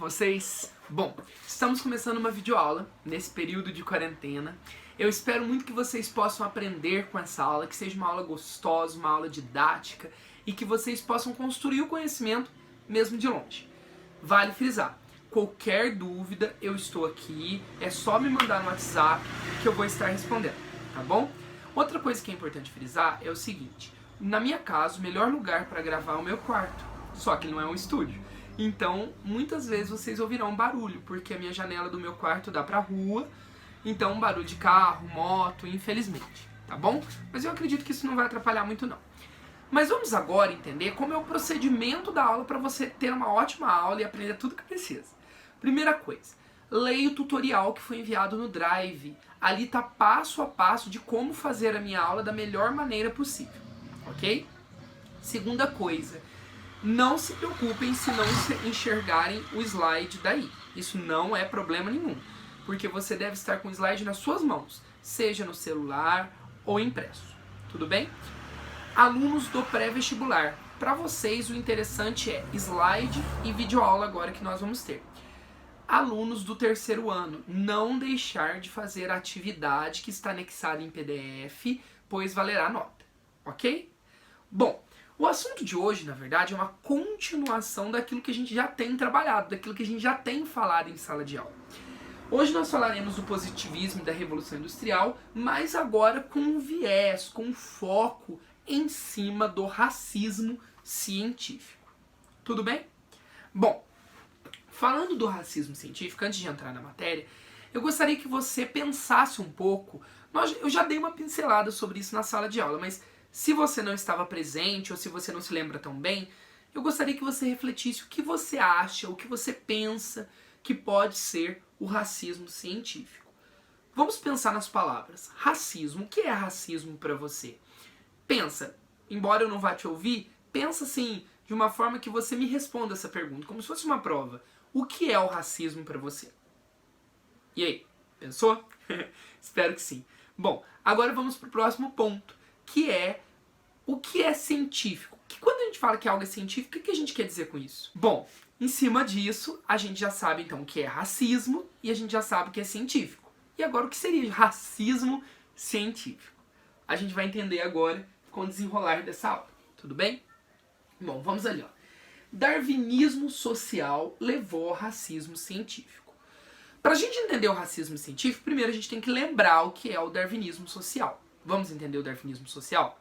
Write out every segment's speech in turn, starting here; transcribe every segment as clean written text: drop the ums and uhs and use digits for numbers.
vocês? Bom, estamos começando uma videoaula nesse período de quarentena. Eu espero muito que vocês possam aprender com essa aula, que seja uma aula gostosa, uma aula didática e que vocês possam construir o conhecimento mesmo de longe. Vale frisar, qualquer dúvida eu estou aqui, é só me mandar no WhatsApp que eu vou estar respondendo, tá bom? Outra coisa que é importante frisar é o seguinte, na minha casa o melhor lugar para gravar é o meu quarto, só que não é um estúdio. Então, muitas vezes vocês ouvirão barulho, porque a minha janela do meu quarto dá pra rua, então barulho de carro, moto, infelizmente, tá bom? Mas eu acredito que isso não vai atrapalhar muito não. Mas vamos agora entender como é o procedimento da aula para você ter uma ótima aula e aprender tudo que precisa. Primeira coisa, leia o tutorial que foi enviado no Drive. Ali tá passo a passo de como fazer a minha aula da melhor maneira possível, ok? Segunda coisa, não se preocupem se não enxergarem o slide daí. Isso não é problema nenhum, porque você deve estar com o slide nas suas mãos, seja no celular ou impresso. Tudo bem? Alunos do pré-vestibular, para vocês o interessante é slide e videoaula agora que nós vamos ter. Alunos do terceiro ano, não deixar de fazer a atividade que está anexada em PDF, pois valerá nota, ok? Bom, o assunto de hoje, na verdade, é uma continuação daquilo que a gente já tem trabalhado, daquilo que a gente já tem falado em sala de aula. Hoje nós falaremos do positivismo e da Revolução Industrial, mas agora com um viés, com um foco em cima do racismo científico. Tudo bem? Bom, falando do racismo científico, antes de entrar na matéria, eu gostaria que você pensasse um pouco. Eu já dei uma pincelada sobre isso na sala de aula, mas se você não estava presente ou se você não se lembra tão bem, eu gostaria que você refletisse o que você acha, o que você pensa que pode ser o racismo científico. Vamos pensar nas palavras. Racismo. O que é racismo para você? Pensa, embora eu não vá te ouvir, pensa assim, de uma forma que você me responda essa pergunta, como se fosse uma prova. O que é o racismo para você? E aí, pensou? Espero que sim. Bom, agora vamos para o próximo ponto, que é o que é científico. Que quando a gente fala que algo é científico, o que a gente quer dizer com isso? Bom, em cima disso, a gente já sabe então o que é racismo e a gente já sabe o que é científico. E agora o que seria racismo científico? A gente vai entender agora com o desenrolar dessa aula, tudo bem? Bom, vamos ali, ó. Darwinismo social levou ao racismo científico. Para a gente entender o racismo científico, primeiro a gente tem que lembrar o que é o darwinismo social. Vamos entender o darwinismo social?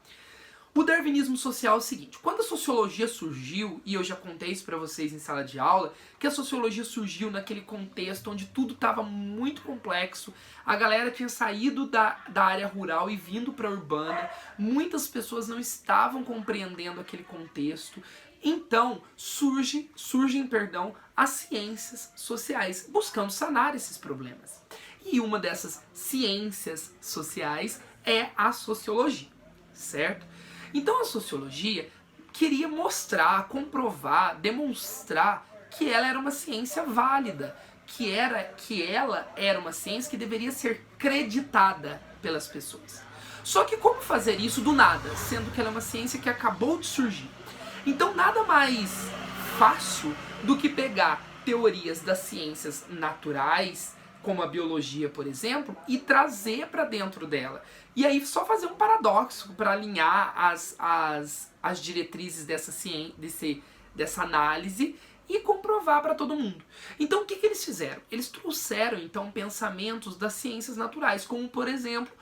O darwinismo social é o seguinte, quando a sociologia surgiu, e eu já contei isso para vocês em sala de aula, que a sociologia surgiu naquele contexto onde tudo estava muito complexo, a galera tinha saído da área rural e vindo para a urbana, muitas pessoas não estavam compreendendo aquele contexto, então surgem as ciências sociais, buscando sanar esses problemas. E uma dessas ciências sociais é a sociologia, certo? Então a sociologia queria mostrar, comprovar, demonstrar que ela era uma ciência válida, que ela era uma ciência que deveria ser creditada pelas pessoas. Só que como fazer isso do nada, sendo que ela é uma ciência que acabou de surgir? Então nada mais fácil do que pegar teorias das ciências naturais, como a biologia, por exemplo, e trazer para dentro dela. E aí só fazer um paradoxo para alinhar as diretrizes dessa análise e comprovar para todo mundo. Então o que eles fizeram? Eles trouxeram então pensamentos das ciências naturais, como por exemplo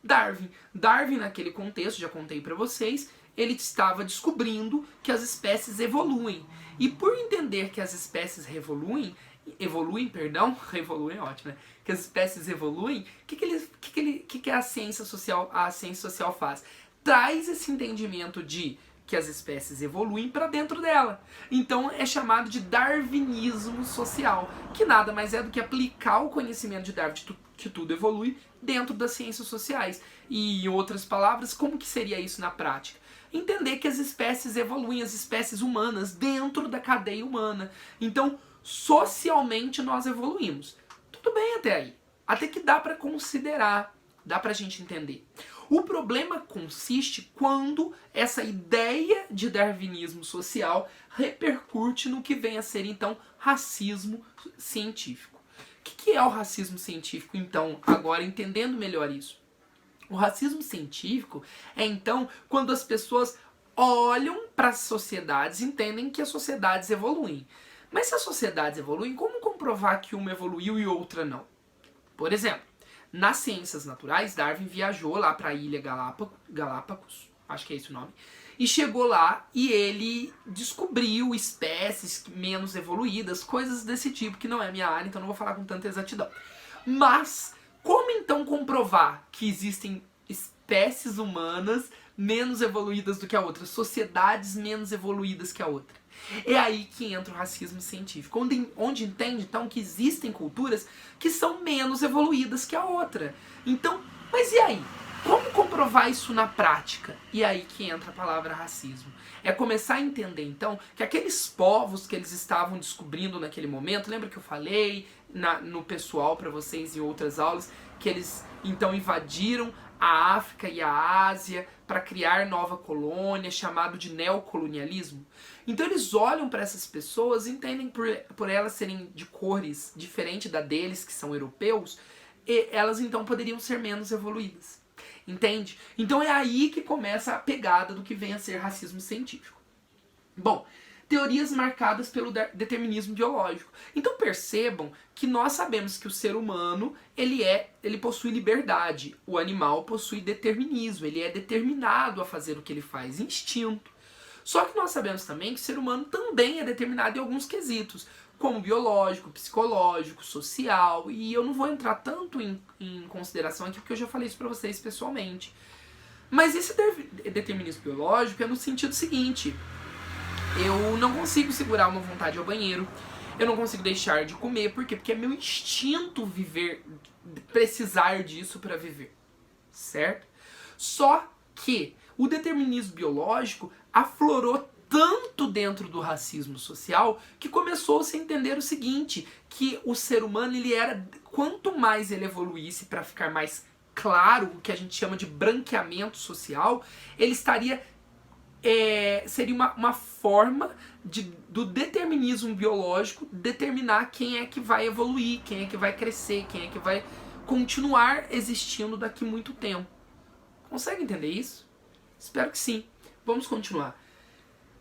Darwin. Darwin naquele contexto, já contei para vocês, ele estava descobrindo que as espécies evoluem. E por entender que as espécies evoluem é ótimo, né? Que as espécies evoluem, o que a ciência social faz? Traz esse entendimento de que as espécies evoluem para dentro dela. Então é chamado de darwinismo social, que nada mais é do que aplicar o conhecimento de Darwin, que tudo evolui, dentro das ciências sociais. E em outras palavras, como que seria isso na prática? Entender que as espécies evoluem, as espécies humanas, dentro da cadeia humana. Então, socialmente nós evoluímos. Tudo bem até aí. Até que dá para considerar, dá pra gente entender. O problema consiste quando essa ideia de darwinismo social repercute no que vem a ser, então, racismo científico. O que é o racismo científico, então, agora entendendo melhor isso? O racismo científico é, então, quando as pessoas olham para as sociedades e entendem que as sociedades evoluem. Mas se as sociedades evoluem, como comprovar que uma evoluiu e outra não? Por exemplo, nas ciências naturais, Darwin viajou lá para a ilha Galápagos, acho que é esse o nome, e chegou lá e ele descobriu espécies menos evoluídas, coisas desse tipo, que não é minha área, então não vou falar com tanta exatidão. Mas, como então comprovar que existem espécies humanas menos evoluídas do que a outra, sociedades menos evoluídas que a outra? É aí que entra o racismo científico, onde entende então que existem culturas que são menos evoluídas que a outra. Então, mas e aí? Como comprovar isso na prática? E aí que entra a palavra racismo. É começar a entender então que aqueles povos que eles estavam descobrindo naquele momento, lembra que eu falei no pessoal para vocês em outras aulas, que eles então invadiram a África e a Ásia para criar nova colônia, chamado de neocolonialismo? Então eles olham para essas pessoas e entendem por elas serem de cores diferentes da deles, que são europeus, e elas então poderiam ser menos evoluídas. Entende? Então é aí que começa a pegada do que vem a ser racismo científico. Bom, teorias marcadas pelo determinismo biológico. Então percebam que nós sabemos que o ser humano ele possui liberdade, o animal possui determinismo, ele é determinado a fazer o que ele faz, instinto. Só que nós sabemos também que o ser humano também é determinado em alguns quesitos, como biológico, psicológico, social, e eu não vou entrar tanto em consideração aqui porque eu já falei isso pra vocês pessoalmente. Mas esse determinismo biológico é no sentido seguinte: eu não consigo segurar uma vontade ao banheiro, eu não consigo deixar de comer, por quê? Porque é meu instinto viver, precisar disso para viver, certo? Só que o determinismo biológico aflorou tanto dentro do racismo social que começou-se a entender o seguinte, que o ser humano, ele era, quanto mais ele evoluísse para ficar mais claro, o que a gente chama de branqueamento social, ele estaria seria uma forma do determinismo biológico determinar quem é que vai evoluir, quem é que vai crescer, quem é que vai continuar existindo daqui muito tempo. Consegue entender isso? Espero que sim. Vamos continuar.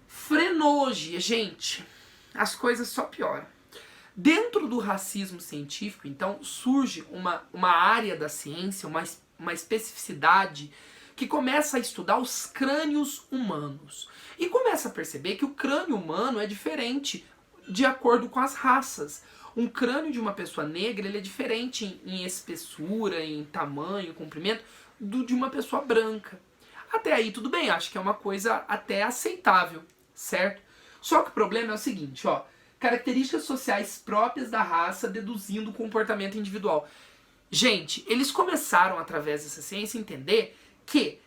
Frenologia, gente, as coisas só pioram. Dentro do racismo científico, então, surge uma área da ciência, uma especificidade que começa a estudar os crânios humanos. E começa a perceber que o crânio humano é diferente de acordo com as raças. Um crânio de uma pessoa negra ele é diferente em espessura, em tamanho, comprimento, de uma pessoa branca. Até aí tudo bem, acho que é uma coisa até aceitável, certo? Só que o problema é o seguinte, ó, características sociais próprias da raça deduzindo o comportamento individual. Gente, eles começaram através dessa ciência a entender que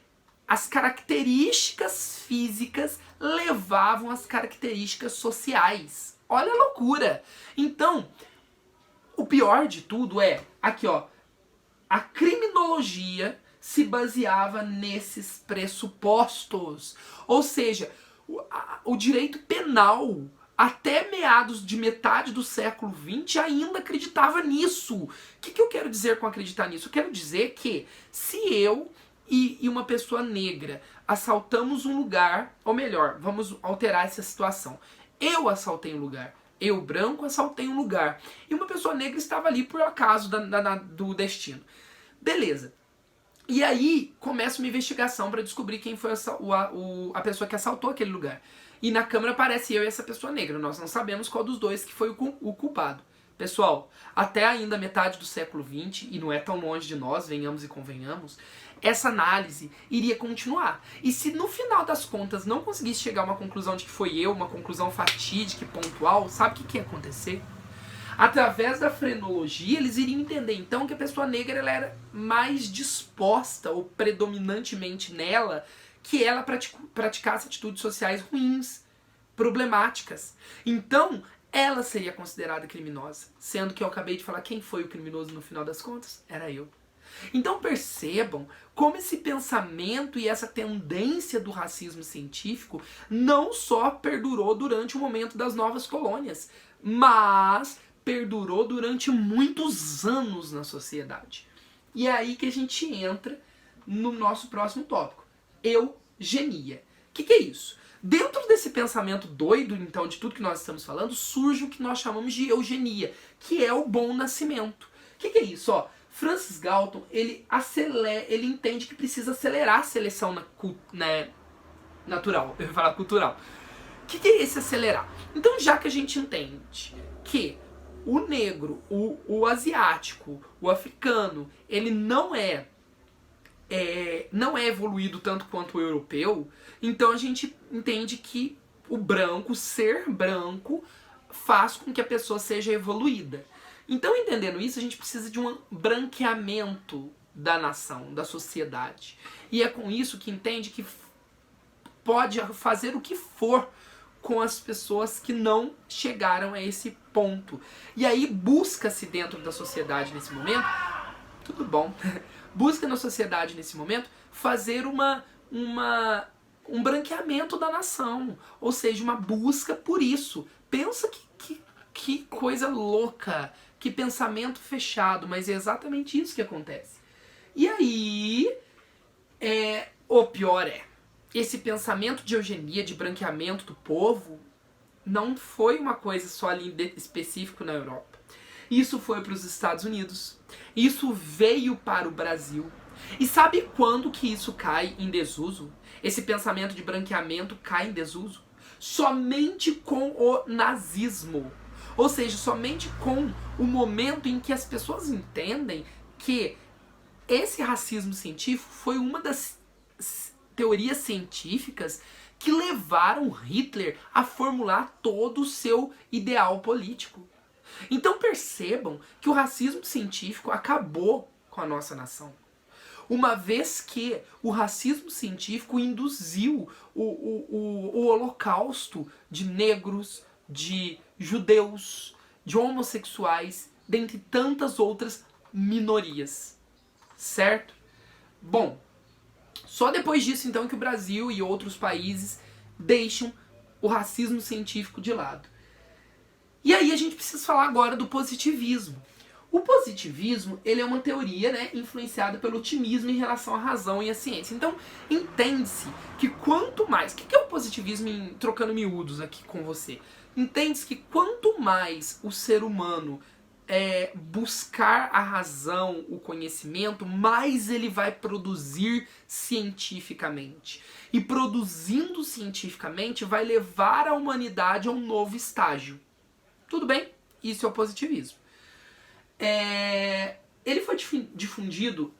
as características físicas levavam às características sociais. Olha a loucura! Então, o pior de tudo é, aqui ó, a criminologia se baseava nesses pressupostos. Ou seja, o direito penal, até meados de metade do século XX, ainda acreditava nisso. O que eu quero dizer com acreditar nisso? Eu quero dizer que se eu e uma pessoa negra assaltamos um lugar, ou melhor, vamos alterar essa situação. Eu assaltei um lugar, eu branco assaltei um lugar, e uma pessoa negra estava ali por acaso do destino. Beleza. E aí começa uma investigação para descobrir quem foi a pessoa que assaltou aquele lugar. E na câmera aparece eu e essa pessoa negra. Nós não sabemos qual dos dois que foi o culpado. Pessoal, até ainda metade do século XX, e não é tão longe de nós, venhamos e convenhamos, essa análise iria continuar. E se no final das contas não conseguisse chegar a uma conclusão de que foi eu, uma conclusão fatídica e pontual, sabe o que ia acontecer? Através da frenologia, eles iriam entender então que a pessoa negra ela era mais disposta, ou predominantemente nela, que ela praticasse atitudes sociais ruins, problemáticas. Então, ela seria considerada criminosa. Sendo que eu acabei de falar quem foi o criminoso no final das contas? Era eu. Então percebam como esse pensamento e essa tendência do racismo científico não só perdurou durante o momento das novas colônias, mas perdurou durante muitos anos na sociedade. E é aí que a gente entra no nosso próximo tópico, eugenia. O que é isso? Dentro desse pensamento doido, então, de tudo que nós estamos falando, surge o que nós chamamos de eugenia, que é o bom nascimento. O que é isso? Ó, Francis Galton, ele entende que precisa acelerar a seleção natural, eu ia falar cultural. O que é esse acelerar? Então, já que a gente entende que o negro, o asiático, o africano, ele não é evoluído tanto quanto o europeu, então a gente entende que o branco, ser branco, faz com que a pessoa seja evoluída. Então, entendendo isso, a gente precisa de um branqueamento da nação, da sociedade. E é com isso que entende que pode fazer o que for com as pessoas que não chegaram a esse ponto. E aí busca-se dentro da sociedade nesse momento, tudo bom, busca na sociedade nesse momento fazer um branqueamento da nação, ou seja, uma busca por isso. Pensa que coisa louca, que pensamento fechado, mas é exatamente isso que acontece. E aí, o pior esse pensamento de eugenia, de branqueamento do povo, não foi uma coisa só ali específico na Europa. Isso foi para os Estados Unidos, isso veio para o Brasil. E sabe quando que isso cai em desuso? Esse pensamento de branqueamento cai em desuso? Somente com o nazismo. Ou seja, somente com o momento em que as pessoas entendem que esse racismo científico foi uma das teorias científicas que levaram Hitler a formular todo o seu ideal político. Então percebam que o racismo científico acabou com a nossa nação. Uma vez que o racismo científico induziu o holocausto de negros, de judeus, de homossexuais, dentre tantas outras minorias. Certo? Bom, só depois disso então que o Brasil e outros países deixam o racismo científico de lado. E aí a gente precisa falar agora do positivismo. O positivismo, ele é uma teoria, né, influenciada pelo otimismo em relação à razão e à ciência. Então, entende-se que quanto mais... O que é o positivismo, trocando miúdos aqui com você? Entende-se que quanto mais o ser humano buscar a razão, o conhecimento, mais ele vai produzir cientificamente. E produzindo cientificamente vai levar a humanidade a um novo estágio. Tudo bem? Isso é o positivismo. Ele foi difundido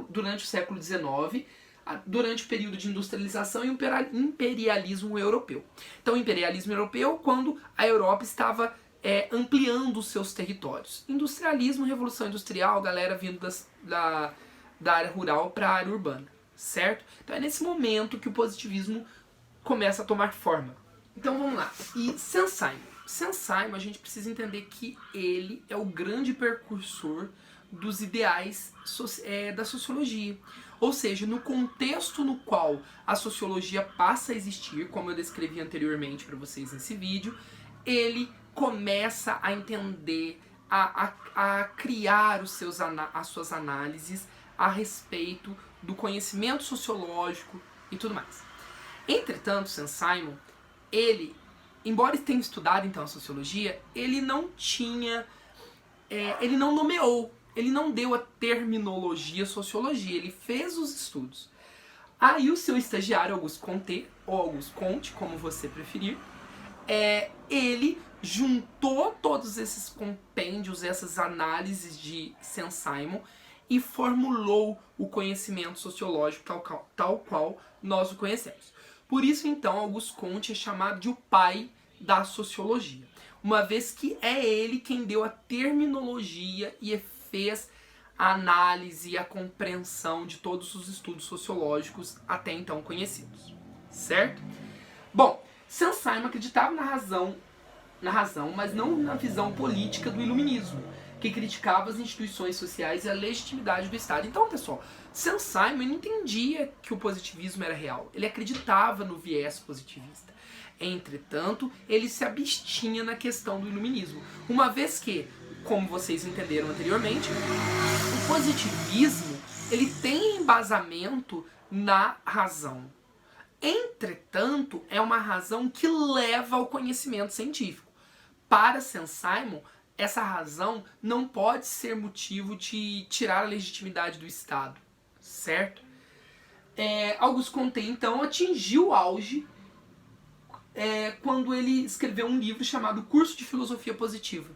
durante o século XIX, durante o período de industrialização e imperialismo europeu. Então, o imperialismo europeu, quando a Europa estava ampliando os seus territórios. Industrialismo, revolução industrial, galera vindo da área rural para a área urbana, certo? Então é nesse momento que o positivismo começa a tomar forma. Então vamos lá. E Saint-Simon, a gente precisa entender que ele é o grande precursor dos ideais da sociologia. Ou seja, no contexto no qual a sociologia passa a existir, como eu descrevi anteriormente para vocês nesse vídeo, ele começa a entender, a criar as suas análises a respeito do conhecimento sociológico e tudo mais. Entretanto, Saint-Simon, ele, embora tenha estudado então a sociologia, ele não nomeou, ele não deu a terminologia sociologia, ele fez os estudos. Aí o seu estagiário, Auguste Comte, ou Auguste Comte, como você preferir, ele juntou todos esses compêndios, essas análises de Saint-Simon e formulou o conhecimento sociológico tal qual nós o conhecemos. Por isso, então, Auguste Comte é chamado de o pai da sociologia, uma vez que é ele quem deu a terminologia e fez a análise e a compreensão de todos os estudos sociológicos até então conhecidos, certo? Bom, Saint-Simon acreditava na razão, mas não na visão política do iluminismo, que criticava as instituições sociais e a legitimidade do Estado. Então, pessoal, Saint-Simon não entendia que o positivismo era real. Ele acreditava no viés positivista. Entretanto, ele se abstinha na questão do iluminismo. Uma vez que, como vocês entenderam anteriormente, o positivismo ele tem embasamento na razão. Entretanto, é uma razão que leva ao conhecimento científico. Para Saint-Simon, essa razão não pode ser motivo de tirar a legitimidade do Estado, certo? Auguste Comte, então, atingiu o auge quando ele escreveu um livro chamado Curso de Filosofia Positiva.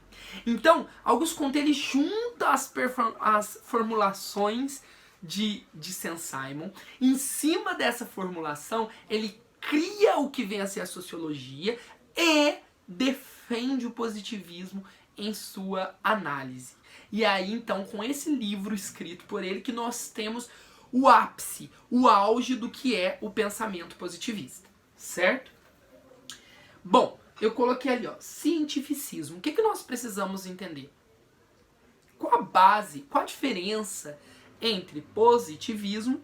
Então, Auguste Comte ele junta as formulações de Saint-Simon. Em cima dessa formulação, ele cria o que vem a ser a sociologia e defende o positivismo em sua análise. E aí, então, com esse livro escrito por ele, que nós temos o ápice, o auge do que é o pensamento positivista, certo? Bom, eu coloquei ali, ó, cientificismo. O que nós precisamos entender? Qual a base, qual a diferença entre positivismo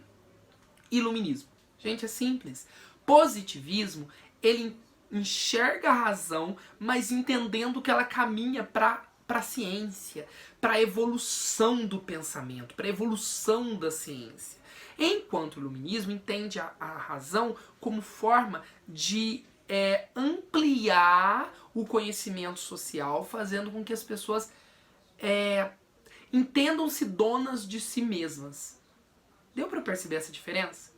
e iluminismo? Gente, é simples. Positivismo, ele enxerga a razão, mas entendendo que ela caminha para a ciência, para a evolução do pensamento, para a evolução da ciência. Enquanto o iluminismo entende a razão como forma de ampliar o conhecimento social, fazendo com que as pessoas entendam-se donas de si mesmas. Deu para perceber essa diferença?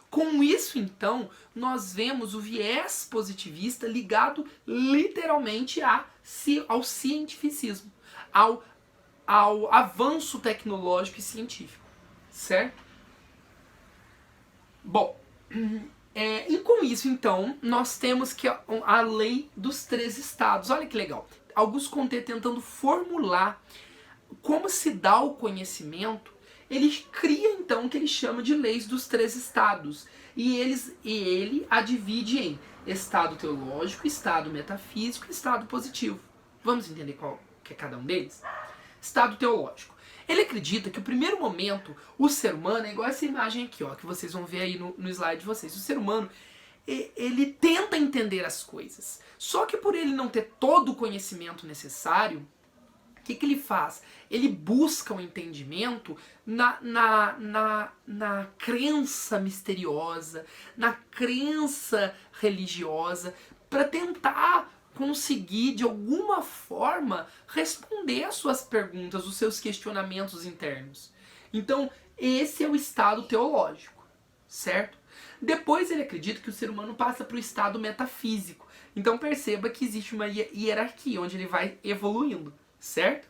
Com isso, então, nós vemos o viés positivista ligado literalmente ao cientificismo, ao avanço tecnológico e científico, certo? Bom, e com isso, então, nós temos que a lei dos 3 estados. Olha que legal. Auguste Comte tentando formular como se dá o conhecimento, ele cria então o que ele chama de leis dos 3 estados. E ele a divide em estado teológico, estado metafísico e estado positivo. Vamos entender qual que é cada um deles? Estado teológico. Ele acredita que o primeiro momento, o ser humano, é igual essa imagem aqui, ó, que vocês vão ver aí no slide de vocês. O ser humano, ele tenta entender as coisas. Só que por ele não ter todo o conhecimento necessário, o que ele faz? Ele busca o entendimento na crença misteriosa, na crença religiosa, para tentar conseguir, de alguma forma, responder às suas perguntas, os seus questionamentos internos. Então, esse é o estado teológico, certo? Depois ele acredita que o ser humano passa para o estado metafísico. Então perceba que existe uma hierarquia, onde ele vai evoluindo, certo?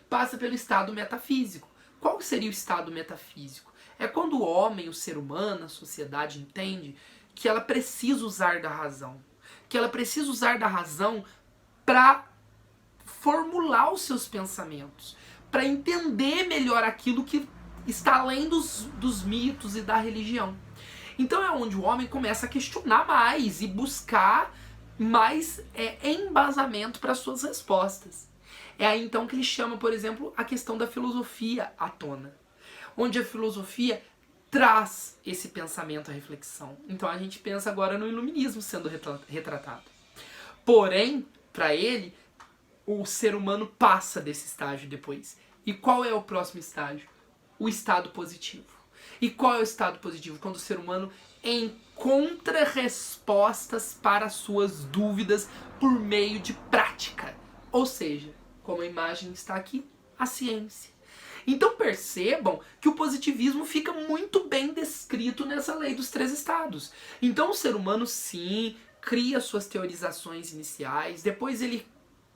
Passa pelo estado metafísico. Qual seria o estado metafísico? É quando o homem, o ser humano, a sociedade entende que ela precisa usar da razão. Que ela precisa usar da razão para formular os seus pensamentos, para entender melhor aquilo que está além dos mitos e da religião. Então é onde o homem começa a questionar mais e buscar mais embasamento para suas respostas. É aí então que ele chama, por exemplo, a questão da filosofia à tona, onde a filosofia traz esse pensamento à reflexão. Então a gente pensa agora no iluminismo sendo retratado. Porém, para ele, o ser humano passa desse estágio depois. E qual é o próximo estágio? O estado positivo. E qual é o estado positivo? Quando o ser humano encontra respostas para suas dúvidas por meio de prática. Ou seja, como a imagem está aqui, a ciência. Então percebam que o positivismo fica muito bem descrito nessa lei dos 3 estados. Então o ser humano sim cria suas teorizações iniciais, depois ele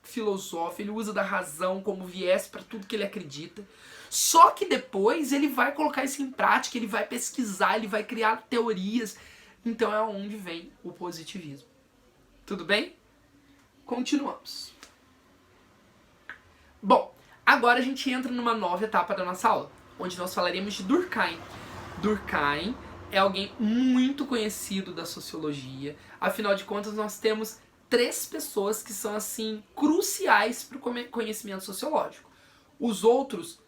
filosofa, ele usa da razão como viés para tudo que ele acredita. Só que depois ele vai colocar isso em prática, ele vai pesquisar, ele vai criar teorias. Então é onde vem o positivismo. Tudo bem? Continuamos. Bom, agora a gente entra numa nova etapa da nossa aula, onde nós falaremos de Durkheim. Durkheim é alguém muito conhecido da sociologia. Afinal de contas, nós temos 3 pessoas que são assim cruciais para o conhecimento sociológico. Os outros,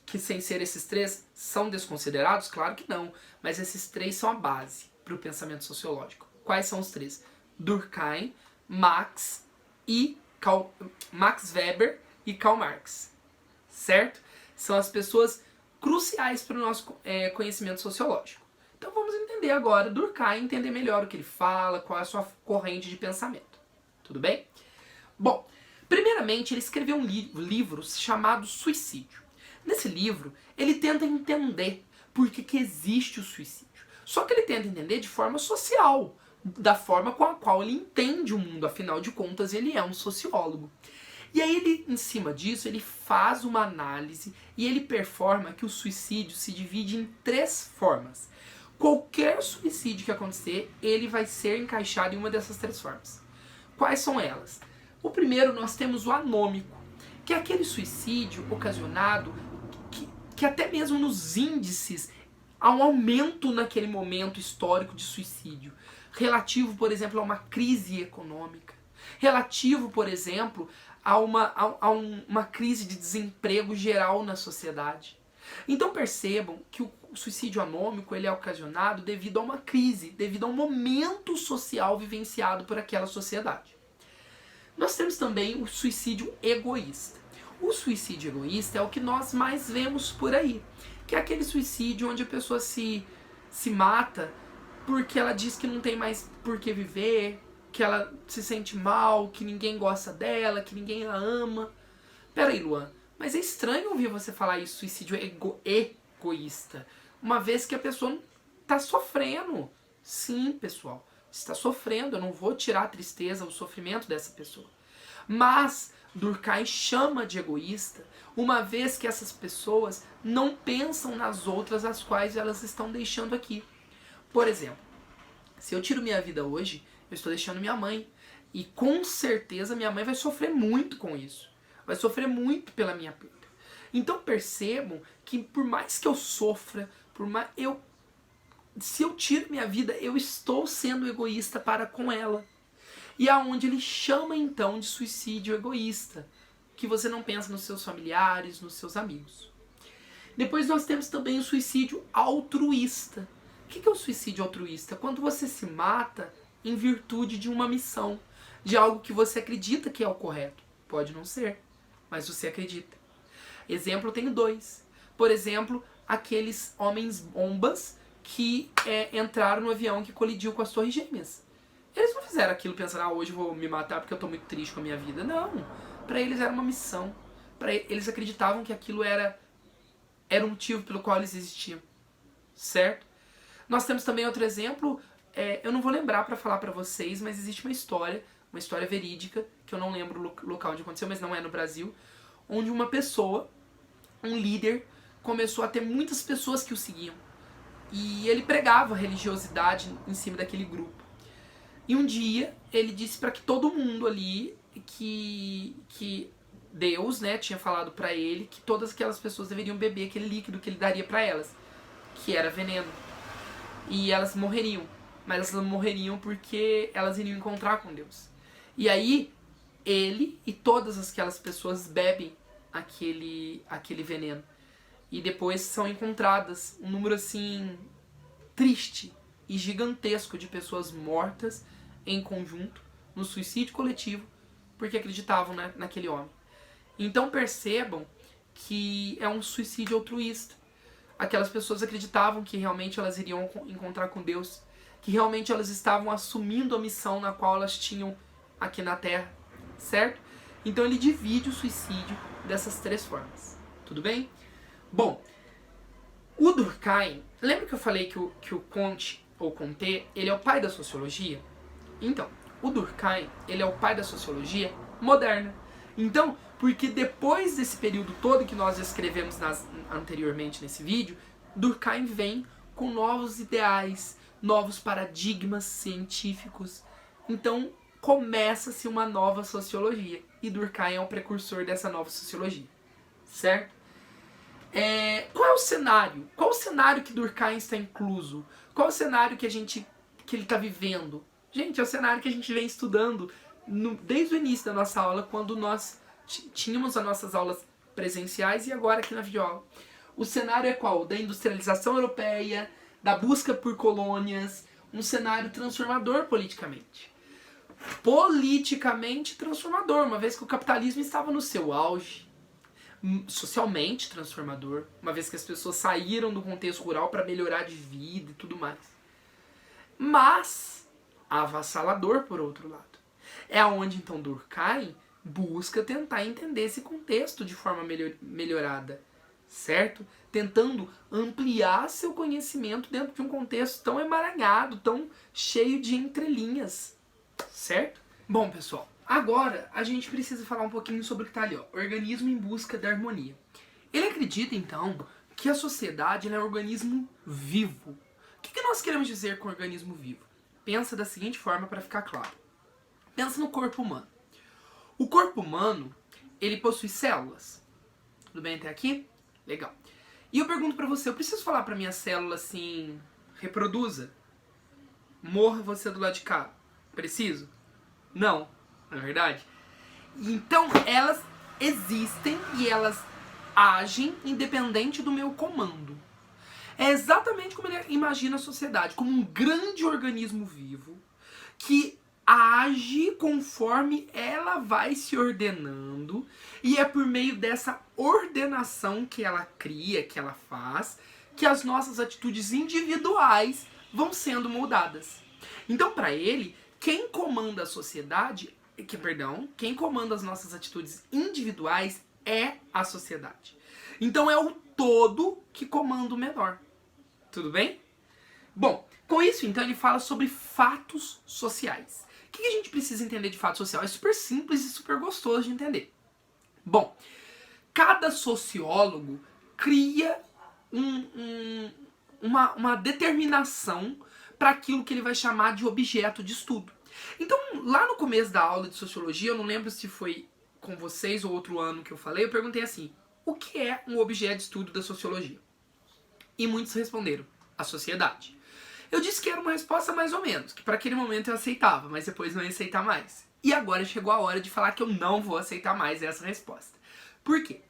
que sem ser esses três, são desconsiderados? Claro que não, mas esses três são a base para o pensamento sociológico. Quais são os três? Durkheim, Max Weber e Karl Marx. Certo? São as pessoas cruciais para o nosso conhecimento sociológico. Então vamos entender agora Durkheim, entender melhor o que ele fala, qual é a sua corrente de pensamento. Tudo bem? Bom, primeiramente ele escreveu um livro chamado Suicídio. Nesse livro, ele tenta entender por que existe o suicídio. Só que ele tenta entender de forma social, da forma com a qual ele entende o mundo, afinal de contas ele é um sociólogo. E aí ele, em cima disso, ele faz uma análise e ele performa que o suicídio se divide em 3 formas. Qualquer suicídio que acontecer, ele vai ser encaixado em uma dessas 3 formas. Quais são elas? O primeiro, nós temos o anômico, que é aquele suicídio ocasionado que até mesmo nos índices há um aumento naquele momento histórico de suicídio. Relativo, por exemplo, a uma crise econômica. Relativo, por exemplo, a uma crise de desemprego geral na sociedade. Então percebam que o suicídio anômico ele é ocasionado devido a uma crise, devido a um momento social vivenciado por aquela sociedade. Nós temos também o suicídio egoísta. O suicídio egoísta é o que nós mais vemos por aí, que é aquele suicídio onde a pessoa se mata porque ela diz que não tem mais por que viver, que ela se sente mal, que ninguém gosta dela, que ninguém a ama. Peraí, Luan, mas é estranho ouvir você falar isso, suicídio egoísta, uma vez que a pessoa está sofrendo. Sim, pessoal, está sofrendo, eu não vou tirar a tristeza, o sofrimento dessa pessoa. Mas Durkheim chama de egoísta, uma vez que essas pessoas não pensam nas outras as quais elas estão deixando aqui. Por exemplo, se eu tiro minha vida hoje, eu estou deixando minha mãe. E com certeza minha mãe vai sofrer muito com isso. Vai sofrer muito pela minha perda. Então percebam que por mais que eu sofra, se eu tiro minha vida, eu estou sendo egoísta para com ela. E aonde ele chama então de suicídio egoísta, que você não pensa nos seus familiares, nos seus amigos. Depois nós temos também o suicídio altruísta. O que é o suicídio altruísta? Quando você se mata em virtude de uma missão, de algo que você acredita que é o correto. Pode não ser, mas você acredita. Exemplo, eu tenho 2. Por exemplo, aqueles homens bombas que entraram no avião que colidiu com as Torres Gêmeas. Eles não fizeram aquilo pensando, hoje eu vou me matar porque eu tô muito triste com a minha vida. Não. Para eles era uma missão. Eles acreditavam que aquilo era o motivo pelo qual eles existiam. Certo? Nós temos também outro exemplo, eu não vou lembrar para falar para vocês, mas existe uma história verídica, que eu não lembro o local onde aconteceu, mas não é no Brasil, onde uma pessoa, um líder, começou a ter muitas pessoas que o seguiam. E ele pregava religiosidade em cima daquele grupo. E um dia ele disse para que todo mundo ali que Deus, né, tinha falado para ele que todas aquelas pessoas deveriam beber aquele líquido que ele daria para elas, que era veneno. E elas morreriam, mas elas morreriam porque elas iriam encontrar com Deus. E aí ele e todas aquelas pessoas bebem aquele veneno. E depois são encontradas um número assim triste e gigantesco de pessoas mortas em conjunto, no suicídio coletivo, porque acreditavam naquele homem. Então percebam que é um suicídio altruísta. Aquelas pessoas acreditavam que realmente elas iriam encontrar com Deus, que realmente elas estavam assumindo a missão na qual elas tinham aqui na Terra, certo? Então ele divide o suicídio dessas 3 formas, tudo bem? Bom, o Durkheim, lembra que eu falei que o Comte, ou Comte, ele é o pai da sociologia? Então, o Durkheim, ele é o pai da sociologia moderna. Então, porque depois desse período todo que nós descrevemos anteriormente nesse vídeo, Durkheim vem com novos ideais, novos paradigmas científicos. Então, começa-se uma nova sociologia. E Durkheim é o precursor dessa nova sociologia. Certo? Qual é o cenário? Qual o cenário que Durkheim está incluso? Qual é o cenário que ele está vivendo? Gente, é o cenário que a gente vem estudando desde o início da nossa aula, quando nós tínhamos as nossas aulas presenciais e agora aqui na videoaula. O cenário é qual? Da industrialização europeia, da busca por colônias, um cenário transformador politicamente. Politicamente transformador, uma vez que o capitalismo estava no seu auge. Socialmente transformador, uma vez que as pessoas saíram do contexto rural para melhorar de vida e tudo mais. Mas avassalador por outro lado. É onde então Durkheim busca tentar entender esse contexto de forma melhorada, certo? Tentando ampliar seu conhecimento dentro de um contexto tão emaranhado, tão cheio de entrelinhas, certo? Bom, pessoal, agora a gente precisa falar um pouquinho sobre o que está ali, ó, organismo em busca da harmonia. Ele acredita, então, que a sociedade é um organismo vivo. O que nós queremos dizer com organismo vivo? Pensa da seguinte forma para ficar claro. Pensa no corpo humano. O corpo humano, ele possui células. Tudo bem até aqui? Legal. E eu pergunto pra você, eu preciso falar pra minha célula assim, reproduza? Morra você do lado de cá. Preciso? Não, não é verdade? Então, elas existem e elas agem independente do meu comando. É exatamente como ele imagina a sociedade, como um grande organismo vivo que age conforme ela vai se ordenando, e é por meio dessa ordenação que ela cria, que ela faz, que as nossas atitudes individuais vão sendo moldadas. Então, para ele, quem comanda a sociedade, quem comanda as nossas atitudes individuais é a sociedade. Então é o todo que comanda o menor. Tudo bem? Bom, com isso, então, ele fala sobre fatos sociais. O que a gente precisa entender de fato social? É super simples e super gostoso de entender. Bom, cada sociólogo cria uma determinação para aquilo que ele vai chamar de objeto de estudo. Então, lá no começo da aula de sociologia, eu não lembro se foi com vocês ou outro ano que eu falei, eu perguntei assim, o que é um objeto de estudo da sociologia? E muitos responderam, a sociedade. Eu disse que era uma resposta mais ou menos, que para aquele momento eu aceitava, mas depois não ia aceitar mais. E agora chegou a hora de falar que eu não vou aceitar mais essa resposta. Por quê?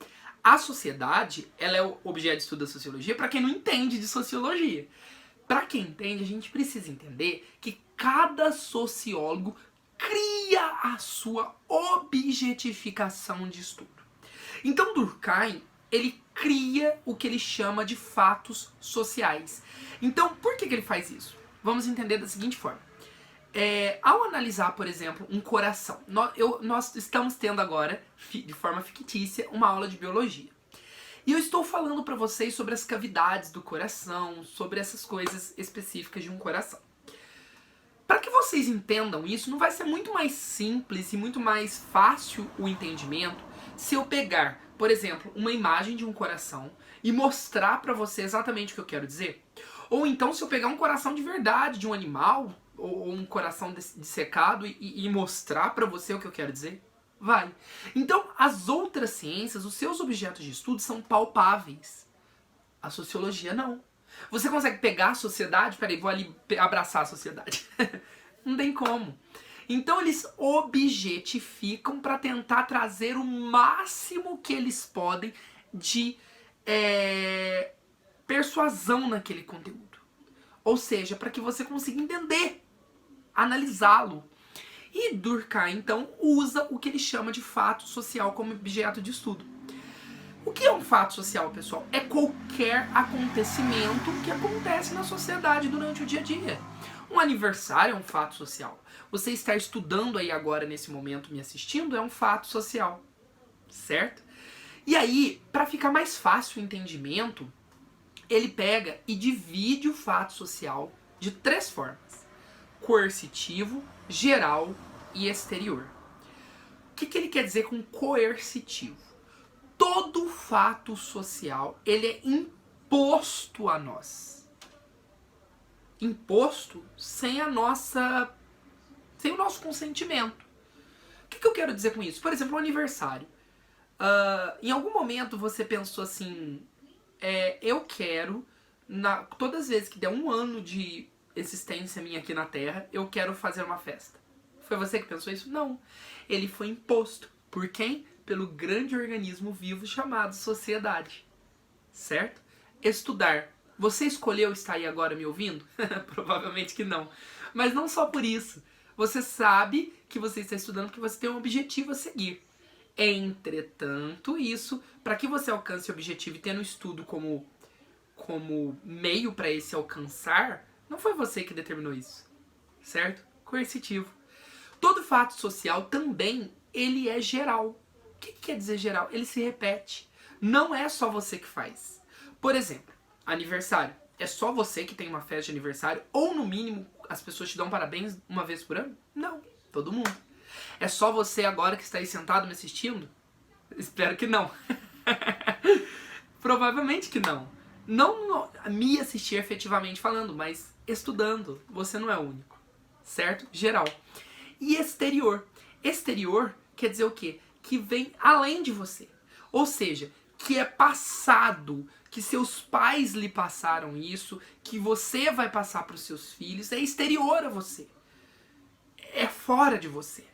A sociedade, ela é o objeto de estudo da sociologia para quem não entende de sociologia. Para quem entende, a gente precisa entender que cada sociólogo cria a sua objetificação de estudo. Então Durkheim, ele cria o que ele chama de fatos sociais. Então, por que ele faz isso? Vamos entender da seguinte forma. Ao analisar, por exemplo, um coração, nós estamos tendo agora, de forma fictícia, uma aula de biologia. E eu estou falando para vocês sobre as cavidades do coração, sobre essas coisas específicas de um coração. Para que vocês entendam isso, não vai ser muito mais simples e muito mais fácil o entendimento se eu pegar, por exemplo, uma imagem de um coração e mostrar para você exatamente o que eu quero dizer? Ou então se eu pegar um coração de verdade de um animal, ou um coração dissecado e mostrar para você o que eu quero dizer? Vai. Então, as outras ciências, os seus objetos de estudo são palpáveis. A sociologia não. Você consegue pegar a sociedade? Peraí, vou ali abraçar a sociedade. Não tem como. Então eles objetificam para tentar trazer o máximo que eles podem de persuasão naquele conteúdo. Ou seja, para que você consiga entender, analisá-lo. E Durkheim, então, usa o que ele chama de fato social como objeto de estudo. O que é um fato social, pessoal? É qualquer acontecimento que acontece na sociedade durante o dia a dia. Um aniversário é um fato social. Você estar estudando aí agora, nesse momento, me assistindo, é um fato social. Certo? E aí, para ficar mais fácil o entendimento, ele pega e divide o fato social de 3 formas. Coercitivo, geral e exterior. O que ele quer dizer com coercitivo? Todo fato social, ele é imposto a nós. Imposto sem o nosso consentimento. O que eu quero dizer com isso? Por exemplo, o aniversário. Em algum momento você pensou assim, eu quero, todas as vezes que der 1 ano de existência minha aqui na Terra, eu quero fazer uma festa. Foi você que pensou isso? Não. Ele foi imposto. Por quem? pelo grande organismo vivo chamado sociedade. Certo? Estudar. Você escolheu estar aí agora me ouvindo? Provavelmente que não. Mas não só por isso. Você sabe que você está estudando porque você tem um objetivo a seguir. Entretanto, isso, para que você alcance o objetivo e tendo o estudo como meio para esse alcançar, não foi você que determinou isso. Certo? Coercitivo. Todo fato social também, ele é geral. O que quer dizer geral? Ele se repete. Não é só você que faz. Por exemplo, aniversário. É só você que tem uma festa de aniversário? Ou no mínimo as pessoas te dão parabéns uma vez por ano? Não, todo mundo. É só você agora que está aí sentado me assistindo? Espero que não. Provavelmente que não. Não me assistir efetivamente falando, mas estudando. Você não é o único. Certo? Geral. E exterior. Exterior quer dizer o quê? Que vem além de você. Ou seja, que é passado, que seus pais lhe passaram isso, que você vai passar para os seus filhos, é exterior a você. É fora de você.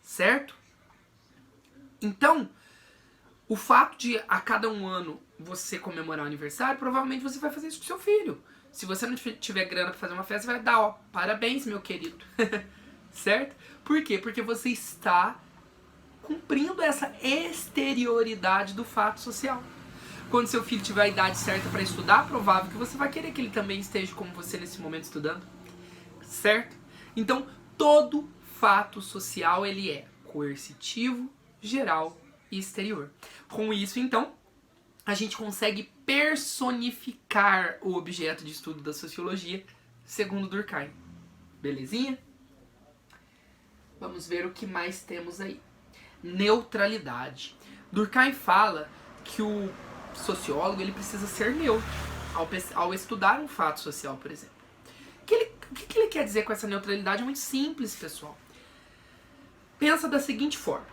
Certo? Então, o fato de a cada um ano você comemorar o aniversário, provavelmente você vai fazer isso com seu filho. Se você não tiver grana para fazer uma festa, você vai dar, ó, parabéns, meu querido. Certo? Por quê? Porque você está cumprindo essa exterioridade do fato social. Quando seu filho tiver a idade certa para estudar, provável que você vai querer que ele também esteja como você nesse momento estudando. Certo? Então, todo fato social, ele é coercitivo, geral e exterior. Com isso, então, a gente consegue personificar o objeto de estudo da sociologia, segundo Durkheim. Belezinha? Vamos ver o que mais temos aí. Neutralidade. Durkheim fala que o sociólogo ele precisa ser neutro ao estudar um fato social, por exemplo. O que ele quer dizer com essa neutralidade? É muito simples, pessoal. Pensa da seguinte forma.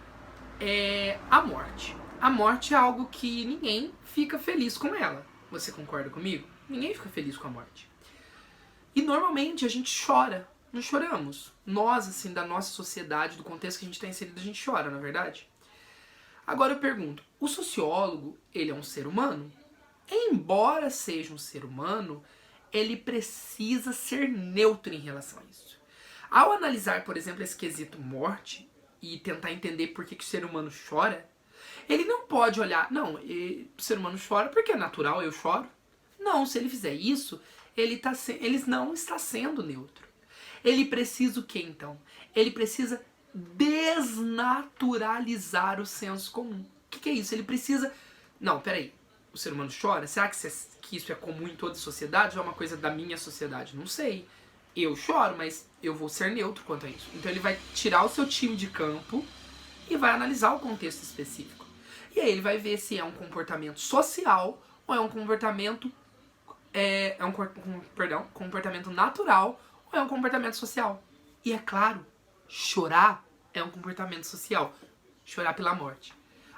A morte. A morte é algo que ninguém fica feliz com ela. Você concorda comigo? Ninguém fica feliz com a morte. E normalmente a gente chora. Não choramos. Nós, assim, da nossa sociedade, do contexto que a gente está inserido, a gente chora, não é verdade? Agora eu pergunto, o sociólogo, ele é um ser humano? Embora seja um ser humano, ele precisa ser neutro em relação a isso. Ao analisar, por exemplo, esse quesito morte e tentar entender por que o ser humano chora, ele não pode olhar, não, o ser humano chora porque é natural, eu choro. Não, se ele fizer isso, ele não está sendo neutro. Ele precisa o que então? Ele precisa desnaturalizar o senso comum. O que é isso? Ele precisa... Não, peraí. O ser humano chora? Será que isso é comum em toda a sociedade ou é uma coisa da minha sociedade? Não sei. Eu choro, mas eu vou ser neutro quanto a isso. Então ele vai tirar o seu time de campo e vai analisar o contexto específico. E aí ele vai ver se é um comportamento social ou é um comportamento... comportamento natural ou é um comportamento social. E é claro, chorar é um comportamento social. Chorar pela morte.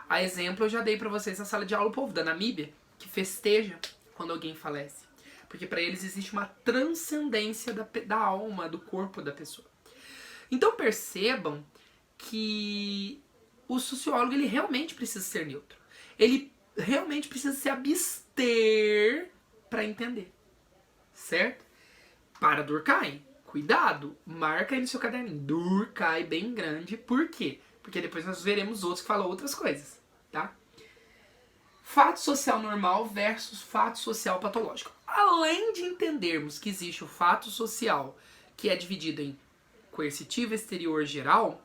A exemplo eu já dei pra vocês na sala de aula, o povo da Namíbia, que festeja quando alguém falece. Porque pra eles existe uma transcendência da alma, do corpo da pessoa. Então percebam que o sociólogo ele realmente precisa ser neutro. Ele realmente precisa se abster pra entender. Certo? Para Durkheim, cuidado, marca aí no seu caderninho, Durkheim bem grande, por quê? Porque depois nós veremos outros que falam outras coisas, tá? Fato social normal versus fato social patológico. Além de entendermos que existe o fato social, que é dividido em coercitivo, exterior, geral,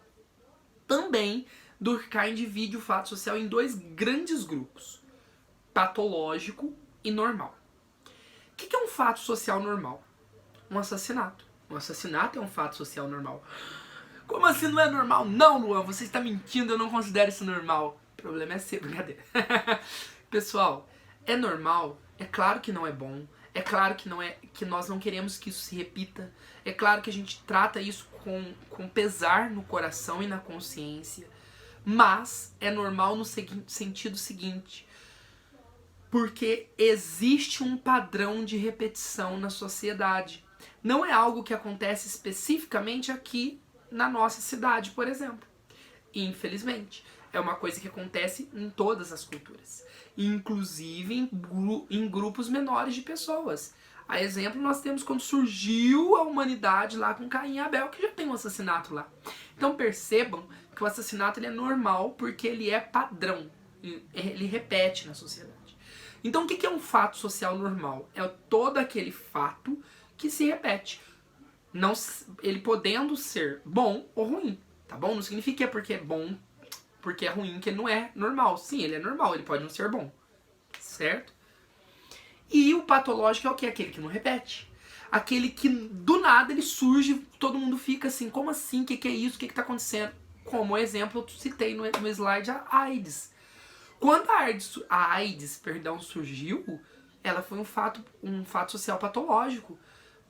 também Durkheim divide o fato social em dois grandes grupos, patológico e normal. O que é um fato social normal? Um assassinato. Um assassinato é um fato social normal. Como assim não é normal? Não, Luan, você está mentindo, eu não considero isso normal. O problema é seu, brincadeira. Pessoal, é normal? É claro que não é bom. É claro que nós não queremos que isso se repita. É claro que a gente trata isso com pesar no coração e na consciência. Mas é normal no sentido seguinte. Porque existe um padrão de repetição na sociedade. Não é algo que acontece especificamente aqui na nossa cidade, por exemplo. Infelizmente. é uma coisa que acontece em todas as culturas, inclusive em grupos menores de pessoas. A exemplo, nós temos quando surgiu a humanidade lá com Caim e Abel, que já tem um assassinato lá. Então percebam que o assassinato ele é normal porque ele é padrão, ele repete na sociedade. Então o que é um fato social normal? É todo aquele fato que se repete. Não, ele podendo ser bom ou ruim, tá bom? Não significa que é porque é bom, porque é ruim, que ele não é normal. Sim, ele é normal, ele pode não ser bom, certo? E o patológico é o quê? Aquele que não repete. Aquele que do nada ele surge, todo mundo fica assim, como assim? O que é isso? O que tá acontecendo? Como exemplo, eu citei no slide a AIDS. Quando a AIDS surgiu, ela foi um fato social patológico.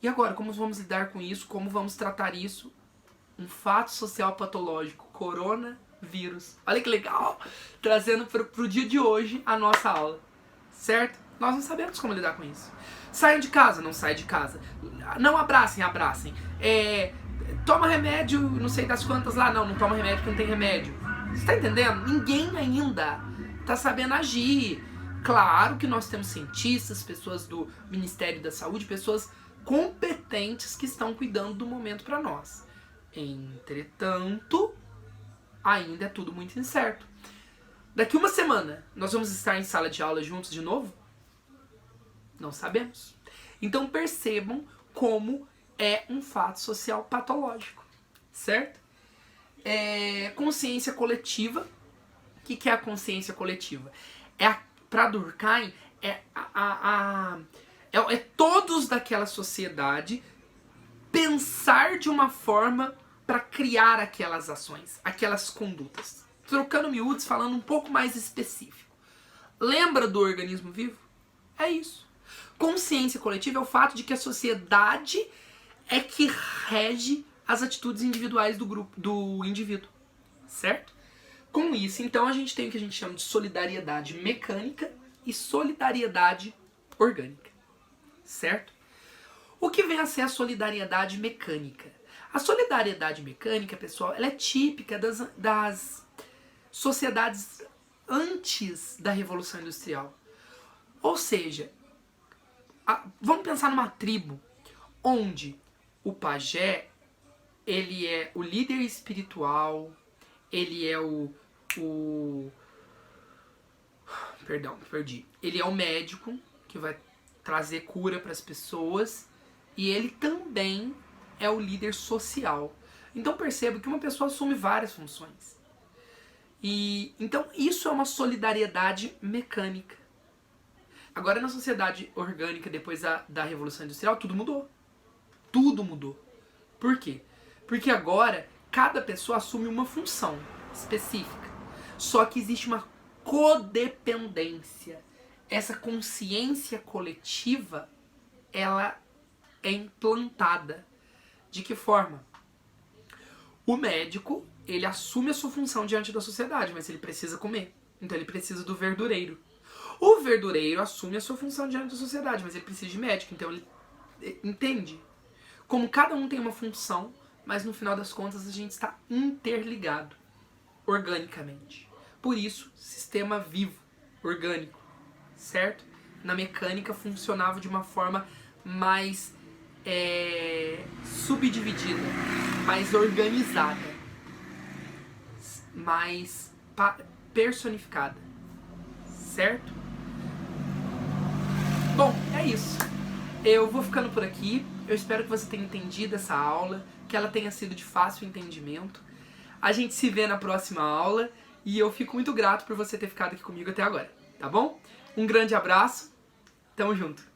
E agora, como vamos lidar com isso? Como vamos tratar isso? Um fato social patológico, coronavírus. Olha que legal! Trazendo pro dia de hoje a nossa aula, certo? Nós não sabemos como lidar com isso. Saiam de casa, não saem de casa. Não abracem. Toma remédio, não sei das quantas lá. Não toma remédio porque não tem remédio. Você tá entendendo? Ninguém ainda tá sabendo agir. Claro que nós temos cientistas, pessoas do Ministério da Saúde, pessoas competentes que estão cuidando do momento para nós. Entretanto, ainda é tudo muito incerto. Daqui uma semana, nós vamos estar em sala de aula juntos de novo? Não sabemos. Então percebam como é um fato social patológico, certo? Consciência coletiva. O que é a consciência coletiva? Para Durkheim, é todos daquela sociedade pensar de uma forma para criar aquelas ações, aquelas condutas. Trocando miúdos, falando um pouco mais específico. Lembra do organismo vivo? É isso. Consciência coletiva é o fato de que a sociedade é que rege as atitudes individuais do indivíduo, certo? Com isso, então, a gente tem o que a gente chama de solidariedade mecânica e solidariedade orgânica, certo? O que vem a ser a solidariedade mecânica? A solidariedade mecânica, pessoal, ela é típica das sociedades antes da Revolução Industrial. Ou seja, vamos pensar numa tribo onde o pajé, ele é o líder espiritual, ele é ele é o médico que vai trazer cura para as pessoas e ele também é o líder social. Então perceba que uma pessoa assume várias funções. E então isso é uma solidariedade mecânica. Agora na sociedade orgânica, depois da Revolução Industrial, tudo mudou. Tudo mudou. Por quê? Porque agora cada pessoa assume uma função específica. Só que existe uma codependência. Essa consciência coletiva, ela é implantada. De que forma? O médico, ele assume a sua função diante da sociedade, mas ele precisa comer. Então ele precisa do verdureiro. O verdureiro assume a sua função diante da sociedade, mas ele precisa de médico. Então ele entende? Como cada um tem uma função, mas no final das contas a gente está interligado organicamente. Por isso, sistema vivo, orgânico, certo? Na mecânica funcionava de uma forma mais subdividida, mais organizada, mais personificada, certo? Bom, é isso. Eu vou ficando por aqui. Eu espero que você tenha entendido essa aula, que ela tenha sido de fácil entendimento. A gente se vê na próxima aula e eu fico muito grato por você ter ficado aqui comigo até agora, tá bom? Um grande abraço, tamo junto!